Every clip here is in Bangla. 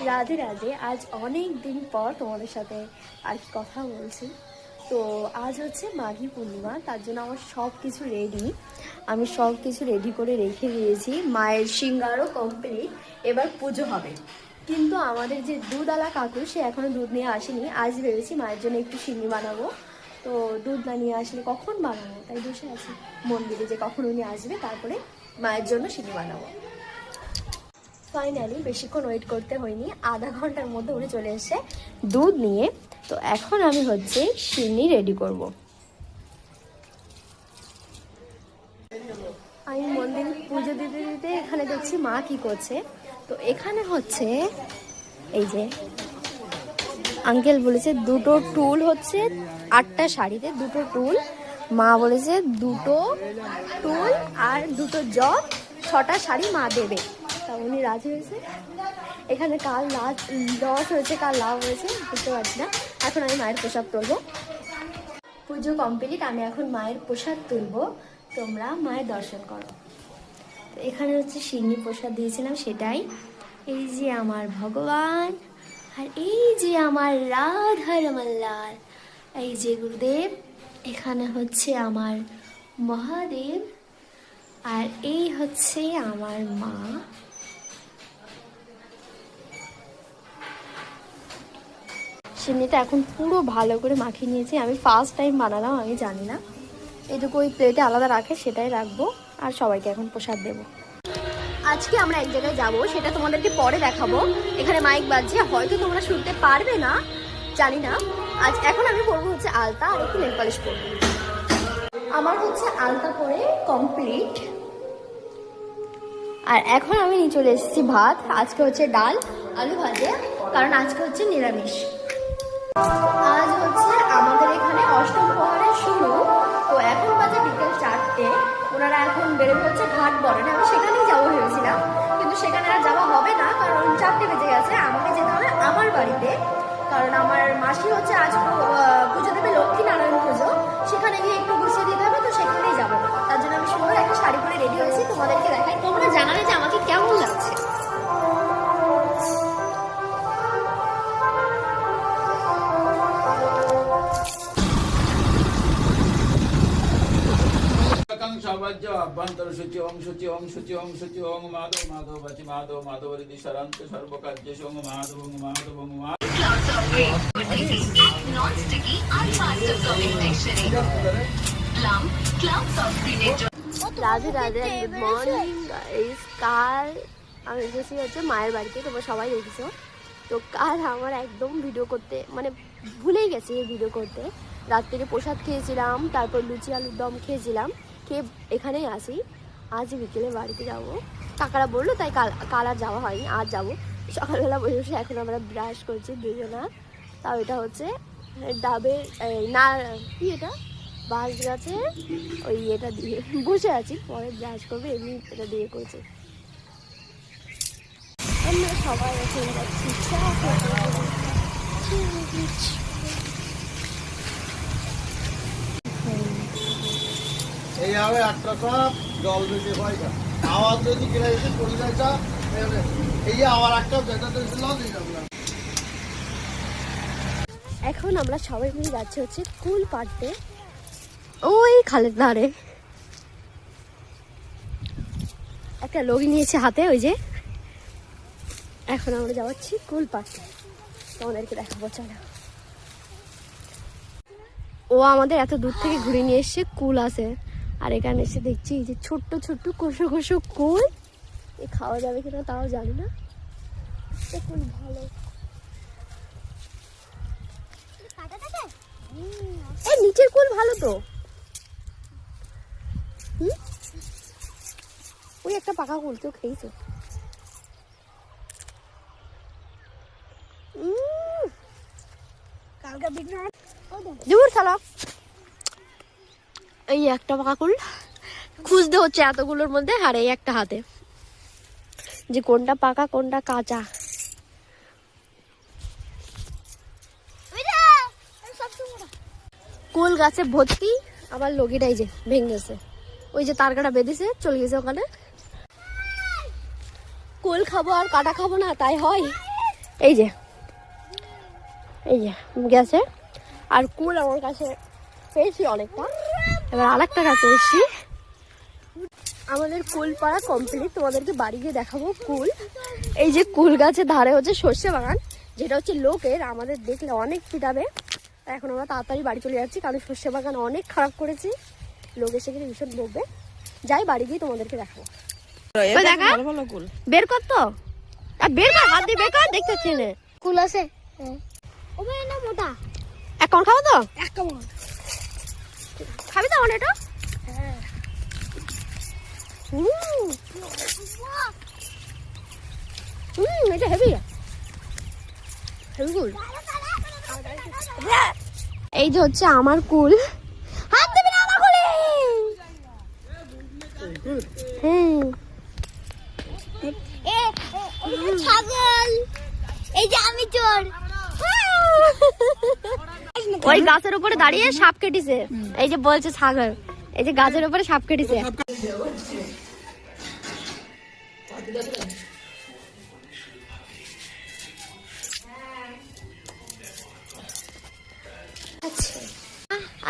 রাধে রাধে। আজ অনেক দিন পর তোমাদের সাথে আর কি কথা বলছি। তো আজ হচ্ছে মাঘী পূর্ণিমা, তার জন্য আমার সব কিছু রেডি। আমি সব কিছু রেডি করে রেখে দিয়েছি। মায়ের সিঙ্গারও কমপ্লিট, এবার পুজো হবে। কিন্তু আমাদের যে দুধওয়ালা কাকু, সে এখনও দুধ নিয়ে আসেনি। আজ ভেবেছি মায়ের জন্য একটু সিন্নি বানাবো, তো দুধ না নিয়ে আসলে কখন বানাবো, তাই বসে আছি মন্দিরে যে কখন উনি আসবে তারপরে মায়ের জন্য সিন্নি বানাবো। ফাইনালি বেশিক্ষণ ওয়েট করতে হয়নি, আধা ঘন্টার মধ্যে উনি চলে এসে দুধ নিয়ে। তো এখন আমি হচ্ছে সিন্নি রেডি করব। আমি মন্দির পুজো দিতে দিতে এখানে দেখছি মা কি করছে। তো এখানে হচ্ছে এই যে আঙ্কেল বলেছে দুটো টুল হচ্ছে 8টা শাড়িতে, দুটো টুল। মা বলেছে দুটো টুল আর দুটো জগ, 6টা শাড়ি মা দেবে। তা উনি রাজি হয়েছে। এখানে কার লস হয়েছে কার লাভ হয়েছে বুঝতে পারছি না। এখন আমি মায়ের প্রসাদ তুলবো। পুজো কমপ্লিট, আমি এখন মায়ের প্রসাদ তুলবো, তোমরা মায়ের দর্শন করো। তো এখানে হচ্ছে সিন্নি প্রসাদ দিয়েছিলাম সেটাই। এই যে আমার ভগবান, আর এই যে আমার রাধা রমনলাল, এই যে গুরুদেব, এখানে হচ্ছে আমার মহাদেব, আর এই হচ্ছে আমার মা। সিন্নিটা এখন পুরো ভালো করে মাখিয়ে নিয়েছি। আমি ফার্স্ট টাইম বানালাম, আমি জানি না। এটুকু ওই প্লেটে আলাদা রাখে সেটাই রাখবো, আর সবাইকে এখন প্রসাদ দেবো। আজকে আমরা এক জায়গায় যাব, সেটা তোমাদেরকে পরে দেখাবো। এখানে মাইক বাজছে, হয়তো তোমরা শুনতে পারবে না, জানি না। এখন আমি পরবো হচ্ছে আলতা আর একটু নেল পালিশ পরবো। আমার হচ্ছে আলতা পরে কমপ্লিট, আর এখন আমি নিয়ে চলে এসেছি ভাত। আজকে হচ্ছে ডাল আলু ভাজা, কারণ আজকে হচ্ছে নিরামিষ। আজ হচ্ছে আমাদের এখানে অষ্টম প্রহরের শুরু। তো এখন বাজে বিকেল 4টে। ওনারা এখন বেরোবে হচ্ছে ঘাট বলেন, আমি সেখানেই যাবো ভেবেছিলাম, কিন্তু সেখানে আর যাওয়া হবে না, কারণ 4টে বেজে গেছে। আমাকে যেতে হবে আমার বাড়িতে, কারণ আমার মাসি হচ্ছে আজ পুজো দেবে লক্ষ্মীনারায়ণ পুজো, সেখানে গিয়ে একটু গুছিয়ে দিতে হবে, তো সেখানেই যাবো। তার জন্য আমি সুন্দর একটা শাড়ি পরে রেডি হয়েছি, তোমাদেরকে দেখাই। তোমরা জানালে যে আমাকে কেমন লাগছে। সাবাজ্য আভ্যন্তর সূচি ওং সূচি ওং সূচি ওং সূচি ওং মাধব মাধব বাচি মাধব মাধবরিদি সরান্ত সর্বকার্য ওং মাধব ওং মাধব ওং Radhe Radhe, good morning guys. কাল আমি এসেছি হচ্ছে মায়ের বাড়িতে, তোমরা সবাই দেখেছো। তো কাল আমার একদম ভিডিও করতে মানে ভুলেই গেছি ভিডিও করতে। রাত্রিরে প্রসাদ খেয়েছিলাম, তারপর লুচি আলুর দম খেয়েছিলাম, খেয়ে এখানেই আসি। আজ বিকেলে বাড়িতে যাব, কাকারা বললো, তাই কাল আর যাওয়া হয়নি, আজ যাবো। সকালবেলা বসে বসে এখন আমরা ব্রাশ করছি দুজনা। তাও এটা হচ্ছে ডাবের না কি এটা বাঁশ গাছে ওই এটা দিয়ে বসে আছি, পরে ব্রাশ করবে, এমনি এটা দিয়ে করছে। আমরা সবাই এখন যাচ্ছি চা খেতে। এই হবে একটা কাপ জল বেশি হয় না, আওয়াজ যদি কিনে এসে পড়ে যায় চা এই আবার একটা যেটা এখন আমরা সবাই মিলে যাচ্ছি হচ্ছে কুল পাড়তে, ওই খালের ধারে। একটা লগি নিয়েছে হাতে, ওই যে। এখন আমরা যাচ্ছি কুল পাড়তে, তোমাদেরকে দেখাবো, চলো। ও আমাদের এত দূর থেকে ঘুরে নিয়ে এসছে কুল আছে, আর এখানে এসে দেখছি এই যে ছোট্ট ছোট্ট কোষো কোষো কুল। এ খাওয়া যাবে কিনা তাও জানি না। কুল ভালো, এই নিচের কুল ভালো তো। ওই একটা পাকা কুল কেউ খেয়েছে। এই একটা পাকা কুল খুঁজতে হচ্ছে এতগুলোর মধ্যে, আর এই একটা হাতে, যে কোনটা পাকা কোনটা কাঁচা। কুল গাছে ভর্তি, আবার লগিটাই যে ভেঙেছে, ওই যে তার কাটা বেঁধেছে চলে গেছে ওখানে। কুল খাবো আর কাটা খাবো না, তাই হয়? এই যে গেছে। আর কুল আমার কাছে পেয়েছি অনেকটা। এবার আরেকটা গাছে এসেছি। আমাদের কুল পাড়া কমপ্লিট, তোমাদেরকে বাড়ি গিয়ে দেখাবো কুল। এই যে কুল গাছের ধারে হচ্ছে সর্ষে বাগান, যেটা হচ্ছে লোকের, আমাদের দেখলে অনেক পিটাবে। এখন আমরা তাড়াতাড়ি বাড়ি চলে যাচ্ছি, কারণ সর্ষে বাগান অনেক খারাপ করেছি, লোক এসে গেলে ভীষণ বকবে। যাই বাড়ি গিয়ে তোমাদেরকে দেখাবো। বের কর তো, বের কর, হাত দিয়ে বের কর, দেখতে পাচ্ছি না। কুল আছে না মোটা? এক কামড় খাবো তো? এক কামড় খাবি তো আমার এটা? এটা হেভি হেভি কুল। এই যে হচ্ছে আমার কুল। হাত দিবি না আমার কুলে। ছাগল, এই যে আমি চোর। ওই গাছের উপরে দাঁড়িয়ে সাপ কেটেছে, এই যে বলছে ছাগল, এই যে গাছের উপরে সাপ কেটেছে।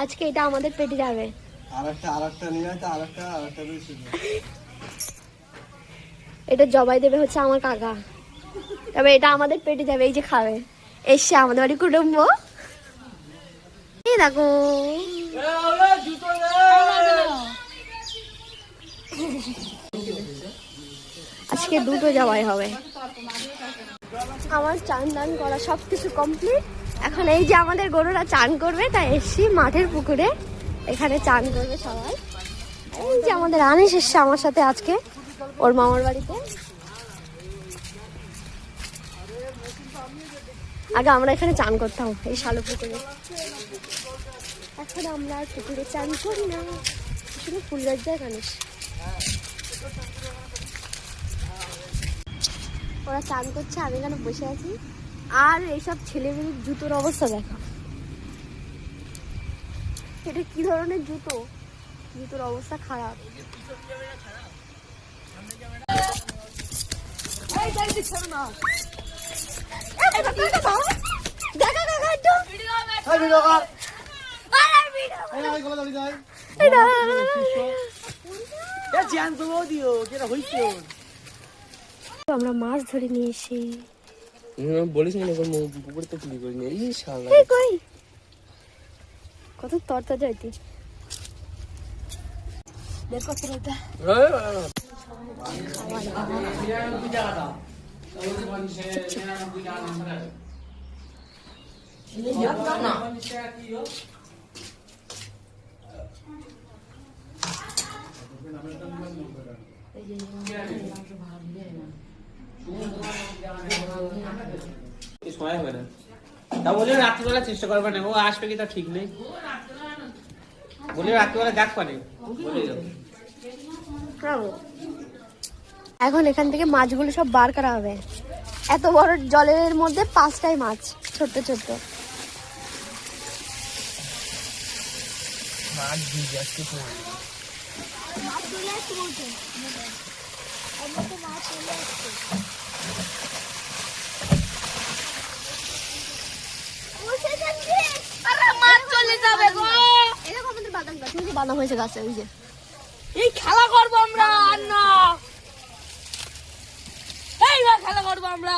আজকে এটা আমাদের পেটে যাবে। আরেকটা নিয়ে আছে, আরেকটা বেশি। এটা জবাই দেবে হচ্ছে আমার কাকা, তবে এটা আমাদের পেটে যাবে। এই যে খাবে, এসছে আমাদের বাড়ি কুটুম্ব। এই দেখো আজকে দুটো জবাই হবে। আমার চান দান করা সবকিছু কমপ্লিট। এখন এই যে আমাদের গরুরা চান করবে, তাই এসছি মাঠের পুকুরে, এখানে চান করবে সবাই। এই যে আমাদের আনিস এসছে আমার সাথে আজকে ওর মামার বাড়িতে। আগে আমরা এখানে চান করতাম এই শালু পুকুরে, এখন আমরা আর পুকুরে চান করি না, শুধু ফুল গাছ যায় আনিস। ওরা চান করছে, আমি এখানে বসে আছি। আর এইসব ছেলেমেয়ের জুতোর অবস্থা দেখো, এটা কি ধরনের জুতো, জুতোর অবস্থা খারাপ। আমরা মাছ ধরে নিয়ে এসি। বলিস না পুকুরে তো চুরি করিনি। এই শালা কই কত তরতাজা হইতি। বের করতে এটা সময় হবে না, তা বলে রাত্রিবেলা চেষ্টা করবে না, ও আসবে কি তা ঠিক নেই, বলে রাত্রিবেলা ডাক পারে বলে যাবে। এখন এখান থেকে মাছগুলো সব বার করা হবে। এত বড় জলের মধ্যে 5টাই মাছ, ছোট্ট ছোট্ট মাছ দিয়ে আজকে বাদাম হয়েছে গাছে। ওই যে এই খেলা করবো আমরা, আর না এইবার খেলা করবো আমরা।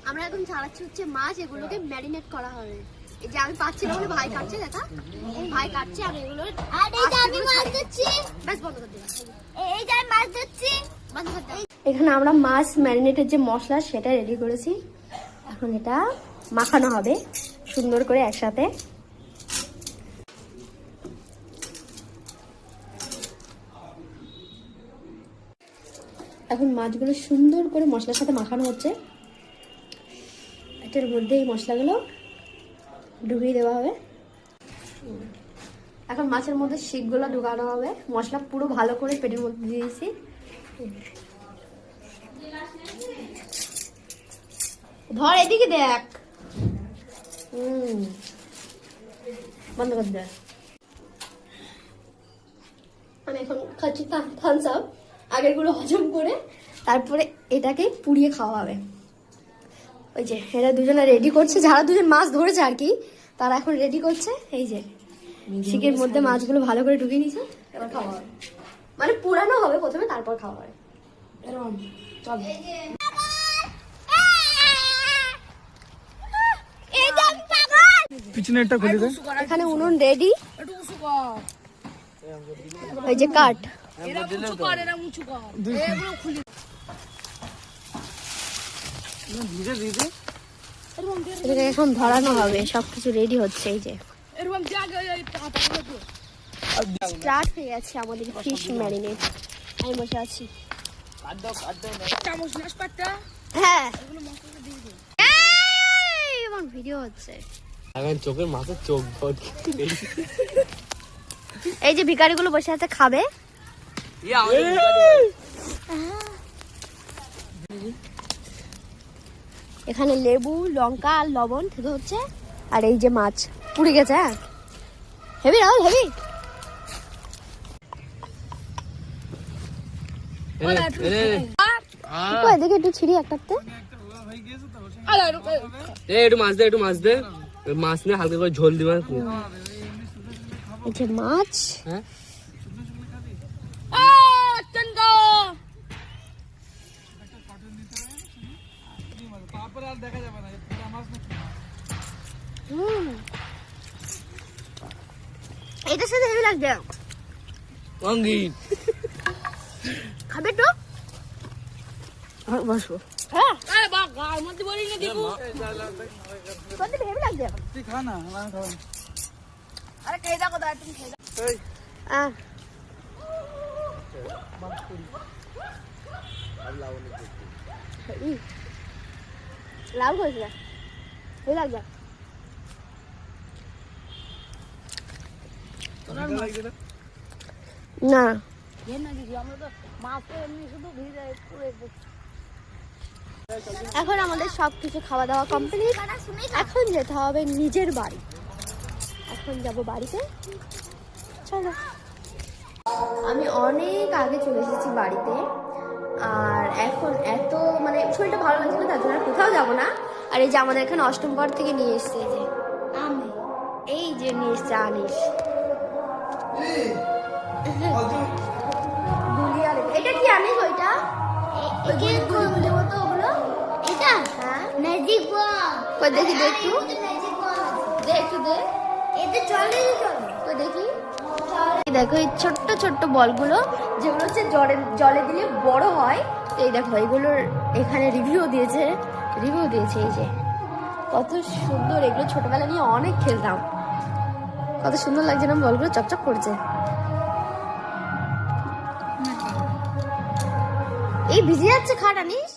আমরা এখন ছাড়াচ্ছি হচ্ছে মাছ, এগুলোকে ম্যারিনেট করা হবে। এই যে আমি পাচ্ছি না বলে ভাই কাটছে, দেখা ভাই কাটছে। আর এগুলো আর এই যে আমি মাছ দিচ্ছি, ব্যাস বন্ধ করে দিলাম। এই যে আমি মাছ দিচ্ছি, বন্ধ করে দিলাম। এখানে আমরা মাছ ম্যারিনেটের যে মশলা সেটা রেডি করেছি, এখন এটা মাখানো হবে সুন্দর করে একসাথে। এখন মাছগুলো সুন্দর করে মশলার সাথে মাখানো হচ্ছে। এটার মধ্যে এই মশলাগুলো ঢুকিয়ে দেওয়া হবে। এখন মাছের মধ্যে শিকগুলো ঢুকানো হবে। মশলা পুরো ভালো করে পেটের মধ্যে দিয়েছি। ধর এদিকে দেখ, বন্ধ করে দে। আমি এখন খাচ্ছি থামস আপ। আগেরগুলো হজম করে তারপরে এটাকে পুড়িয়ে খাওয়া হবে। ওই যে এরা দুজনে রেডি করছে, যারা দুজন মাছ ধরেছে আর কি তারা এখন রেডি করছে। এই যে শিকের মধ্যে মাছগুলো ভালো করে ঢুকিয়ে নিয়েছে, এবার খাওয়া হবে, মানে পুরানো হবে প্রথমে তারপর খাওয়া হবে। এরকম চল পিছনে একটা খুলে দে। এখানে উনুন রেডি, ওই যে কাঠ। এটাকে এখন ধরানো হবে, সবকিছু রেডি হচ্ছে। এই যে স্টার্ট হয়ে গেছে আমাদের ফিশ ম্যারিনেট। আমি বসে আছি। হ্যাঁ আমার ভিডিও হচ্ছে। চোখের মাছের চোখ এই যে ভিখারিগুলো বসে আছে খাবে। এখানে লেবু লঙ্কা আর লবণ থেকে হচ্ছে, আর এই যে মাছ পুড়ে গেছে। হ্যাঁ হেভি রাহুল হেভি। দেখি একটু ছিড়ি একটাতে। একটু মাছ দে, একটু মাছ দে, মাছ নিয়ে হালকা করে ঝোল দিবা। এই যে মাছ, হ্যাঁ এটার সাথে হেভি লাগবে। খাবে তো বসবো। হ্যাঁ হেভি লাগবে। তুই খা না, আমি খাবো। আরে খেয়ে দেখো দাদা, তুমি খেয়ে দাও। লাভ হয়েছে হেভি লাগবে। না এখন আমাদের সবকিছু খাওয়া দাওয়া কমপ্লিট। এখন যেতে হবে নিজের বাড়ি। এখন যাব বাড়িতে, চলো। আমি অনেক আগে চলে এসেছি বাড়িতে, আর এখন এত মানে শরীরটা ভালো লাগছে না, তার জন্য কোথাও যাবো না। আর এই যে আমাদের এখানে অষ্টম ঘর থেকে নিয়ে এসছে, এই যে আমি, এই যে নিয়ে এসছে আনিস। এটা কি আনিস? ওইটা ওগুলো এটা হ্যাঁ ম্যাজিক বল। কই দেখি দে একটু, ম্যাজিক বল দে একটু দে। এটা চলে কই দেখি। এই দেখো এই ছোট্ট ছোট্ট বলগুলো, যেগুলো হচ্ছে জলে দিলে বড় হয়। এই দেখো এগুলোর এখানে রিভিউ দিয়েছে। এই যে কত সুন্দর, এগুলো ছোটবেলা নিয়ে অনেক খেলতাম। কত সুন্দর লাগছে না বলগুলো, চকচক করছে। এই ভিজে যাচ্ছে খাট আনিস।